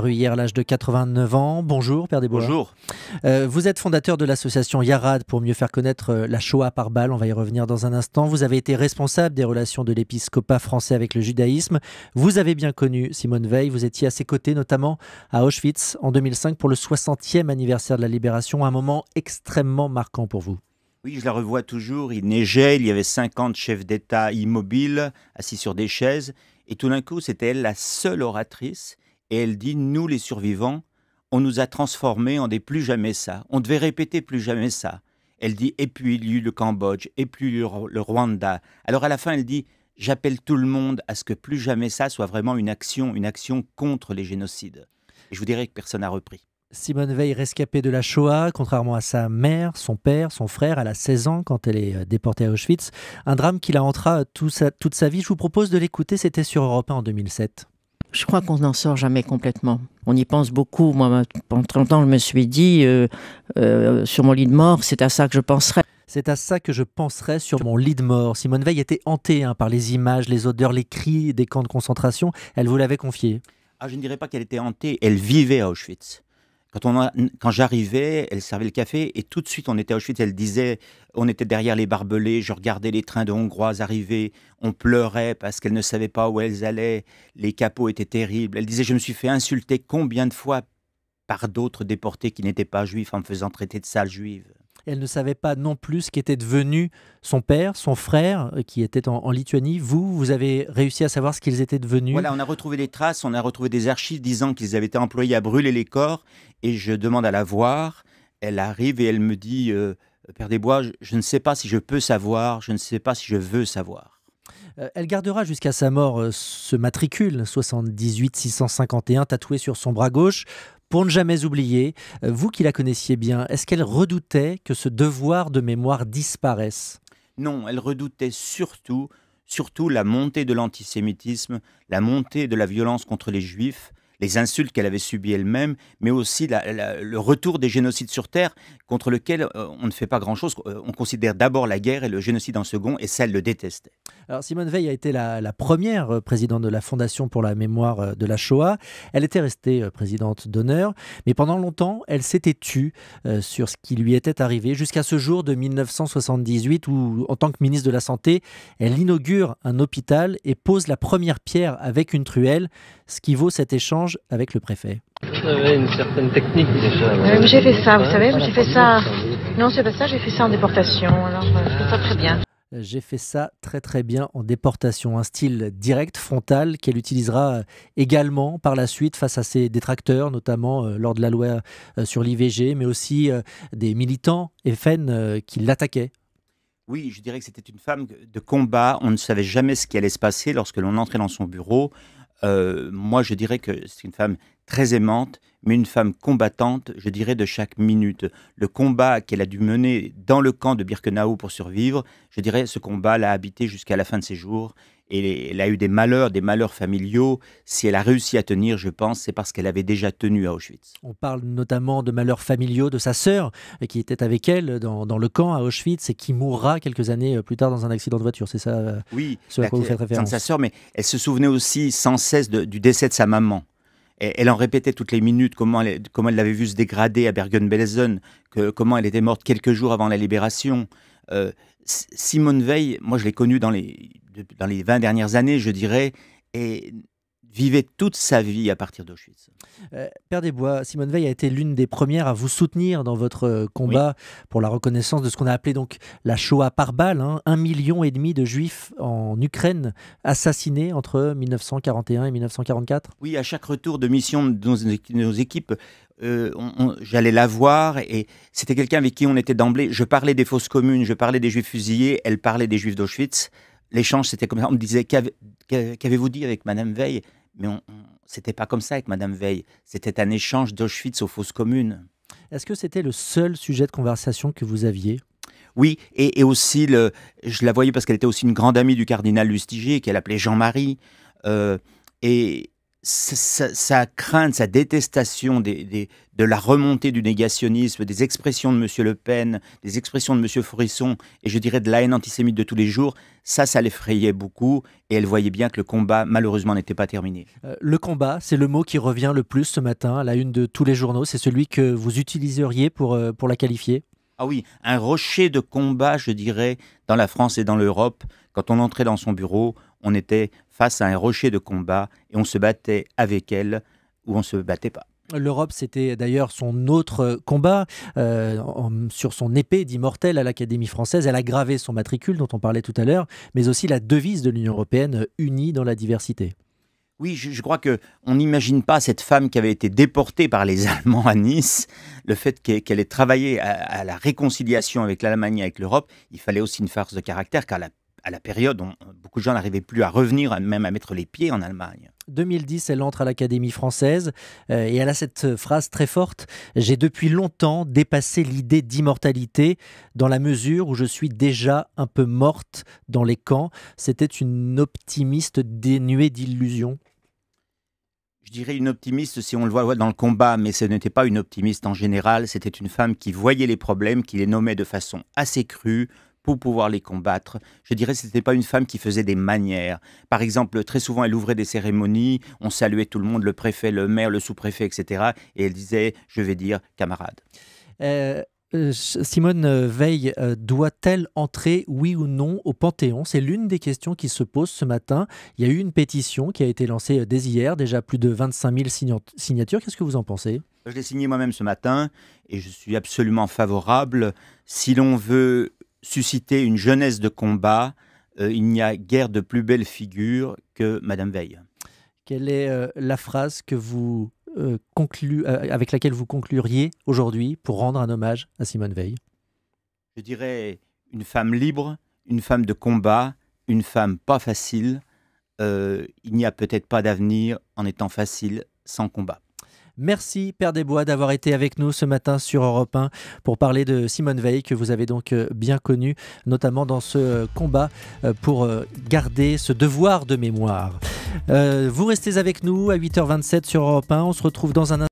Hier à l'âge de 89 ans. Bonjour Père Desbois. Bonjour. Vous êtes fondateur de l'association Yarad pour mieux faire connaître la Shoah par balle. On va y revenir dans un instant. Vous avez été responsable des relations de l'épiscopat français avec le judaïsme. Vous avez bien connu Simone Veil. Vous étiez à ses côtés, notamment à Auschwitz en 2005 pour le 60e anniversaire de la libération. Un moment extrêmement marquant pour vous. Oui, je la revois toujours. Il neigeait, il y avait 50 chefs d'État immobiles, assis sur des chaises. Et tout d'un coup, c'était elle la seule oratrice. Et elle dit, nous les survivants, on nous a transformés en des plus jamais ça. On devait répéter plus jamais ça. Elle dit, et puis il y eut le Cambodge, et puis le Rwanda. Alors à la fin, elle dit, j'appelle tout le monde à ce que plus jamais ça soit vraiment une action contre les génocides. Et je vous dirais que personne n'a repris. Simone Veil, rescapée de la Shoah, contrairement à sa mère, son père, son frère, elle a 16 ans quand elle est déportée à Auschwitz. Un drame qui la hantera toute sa vie. Je vous propose de l'écouter, c'était sur Europe 1 en 2007. Je crois qu'on n'en sort jamais complètement. On y pense beaucoup. Moi, pendant 30 ans, je me suis dit, sur mon lit de mort, c'est à ça que je penserais. C'est à ça que je penserais sur mon lit de mort. Simone Veil était hantée par les images, les odeurs, les cris des camps de concentration. Elle vous l'avait confié. Ah, je ne dirais pas qu'elle était hantée, elle vivait à Auschwitz. Quand j'arrivais, elle servait le café et tout de suite on était à Auschwitz. Elle disait, on était derrière les barbelés, je regardais les trains de Hongroises arriver, on pleurait parce qu'elle ne savait pas où elles allaient, les capots étaient terribles. Elle disait, je me suis fait insulter combien de fois par d'autres déportés qui n'étaient pas juifs en me faisant traiter de sale juive. Elle ne savait pas non plus ce qu'était devenu son père, son frère, qui était en Lituanie. Vous avez réussi à savoir ce qu'ils étaient devenus. Voilà, on a retrouvé des traces, on a retrouvé des archives disant qu'ils avaient été employés à brûler les corps. Et je demande à la voir. Elle arrive et elle me dit, Père Desbois, je ne sais pas si je peux savoir, je ne sais pas si je veux savoir. Elle gardera jusqu'à sa mort ce matricule 78 651 tatoué sur son bras gauche. Pour ne jamais oublier, vous qui la connaissiez bien, est-ce qu'elle redoutait que ce devoir de mémoire disparaisse? Non, elle redoutait surtout la montée de l'antisémitisme, la montée de la violence contre les Juifs, les insultes qu'elle avait subies elle-même, mais aussi le retour des génocides sur Terre contre lequel on ne fait pas grand-chose. On considère d'abord la guerre et le génocide en second, et ça, elle le détestait. Alors Simone Veil a été la première présidente de la Fondation pour la mémoire de la Shoah. Elle était restée présidente d'honneur, mais pendant longtemps, elle s'était tue sur ce qui lui était arrivé, jusqu'à ce jour de 1978 où, en tant que ministre de la Santé, elle inaugure un hôpital et pose la première pierre avec une truelle, ce qui vaut cet échange avec le préfet. Vous avez une certaine technique déjà. J'ai fait ça, vous savez, j'ai fait ça. Non, c'est pas ça, j'ai fait ça en déportation, alors je fais ça très bien. J'ai fait ça très bien en déportation, un style direct, frontal, qu'elle utilisera également par la suite face à ses détracteurs, notamment lors de la loi sur l'IVG, mais aussi des militants FN qui l'attaquaient. Oui, je dirais que c'était une femme de combat. On ne savait jamais ce qui allait se passer lorsque l'on entrait dans son bureau. Moi, je dirais que c'est une femme très aimante, mais une femme combattante, je dirais, de chaque minute. Le combat qu'elle a dû mener dans le camp de Birkenau pour survivre, je dirais, ce combat l'a habité jusqu'à la fin de ses jours. Et elle a eu des malheurs familiaux. Si elle a réussi à tenir, je pense, c'est parce qu'elle avait déjà tenu à Auschwitz. On parle notamment de malheurs familiaux de sa sœur, qui était avec elle dans le camp à Auschwitz et qui mourra quelques années plus tard dans un accident de voiture. C'est ça oui, ce à quoi vous faites référence. De sa sœur, mais elle se souvenait aussi sans cesse du décès de sa maman. Et elle en répétait toutes les minutes comment elle l'avait vue se dégrader à Bergen-Belsen, comment elle était morte quelques jours avant la libération. Simone Veil, moi je l'ai connue dans les 20 dernières années, je dirais, et vivait toute sa vie à partir d'Auschwitz. Père Desbois, Simone Veil a été l'une des premières à vous soutenir dans votre combat pour la reconnaissance de ce qu'on a appelé donc la Shoah par balle. 1,5 million de Juifs en Ukraine assassinés entre 1941 et 1944. Oui, à chaque retour de mission de nos équipes, j'allais la voir et c'était quelqu'un avec qui on était d'emblée. Je parlais des fosses communes, je parlais des Juifs fusillés, elle parlait des Juifs d'Auschwitz. L'échange, c'était comme ça. On me disait, qu'avez-vous dit avec Madame Veil? Mais c'était pas comme ça avec Madame Veil. C'était un échange d'Auschwitz aux fosses communes. Est-ce que c'était le seul sujet de conversation que vous aviez? Oui, et aussi, je la voyais parce qu'elle était aussi une grande amie du cardinal Lustiger, qu'elle appelait Jean-Marie. Et sa crainte, sa détestation de la remontée du négationnisme, des expressions de M. Le Pen, des expressions de M. Faurisson, et je dirais de la haine antisémite de tous les jours, ça l'effrayait beaucoup, et elle voyait bien que le combat, malheureusement, n'était pas terminé. Le combat, c'est le mot qui revient le plus ce matin à la une de tous les journaux. C'est celui que vous utiliseriez pour la qualifier? Ah oui, un rocher de combat, je dirais, dans la France et dans l'Europe. Quand on entrait dans son bureau, on était face à un rocher de combat et on se battait avec elle ou on ne se battait pas. L'Europe, c'était d'ailleurs son autre combat. Sur son épée d'immortel à l'Académie française, elle a gravé son matricule dont on parlait tout à l'heure, mais aussi la devise de l'Union européenne, unie dans la diversité. Oui, je crois qu'on n'imagine pas cette femme qui avait été déportée par les Allemands à Nice, le fait qu'elle ait travaillé à la réconciliation avec l'Allemagne et avec l'Europe. Il fallait aussi une force de caractère, car à la période, beaucoup de gens n'arrivaient plus à revenir, même à mettre les pieds en Allemagne. 2010, elle entre à l'Académie française et elle a cette phrase très forte: « J'ai depuis longtemps dépassé l'idée d'immortalité dans la mesure où je suis déjà un peu morte dans les camps. » C'était une optimiste dénuée d'illusions. Je dirais une optimiste si on le voit dans le combat, mais ce n'était pas une optimiste en général, c'était une femme qui voyait les problèmes, qui les nommait de façon assez crue pour pouvoir les combattre. Je dirais que ce n'était pas une femme qui faisait des manières. Par exemple, très souvent, elle ouvrait des cérémonies, on saluait tout le monde, le préfet, le maire, le sous-préfet, etc. Et elle disait, je vais dire, camarade. Simone Veil doit-elle entrer, oui ou non, au Panthéon? C'est l'une des questions qui se posent ce matin. Il y a eu une pétition qui a été lancée dès hier, déjà plus de 25 000 signatures. Qu'est-ce que vous en pensez? Je l'ai signée moi-même ce matin et je suis absolument favorable. Si l'on veut susciter une jeunesse de combat, il n'y a guère de plus belle figure que Madame Veil. Quelle est la phrase que vous avec laquelle vous concluriez aujourd'hui pour rendre un hommage à Simone Veil? Je dirais une femme libre, une femme de combat, une femme pas facile. Il n'y a peut-être pas d'avenir en étant facile sans combat. Merci Père Desbois d'avoir été avec nous ce matin sur Europe 1 pour parler de Simone Veil, que vous avez donc bien connue, notamment dans ce combat pour garder ce devoir de mémoire. Vous restez avec nous à 8h27 sur Europe 1. On se retrouve dans un instant.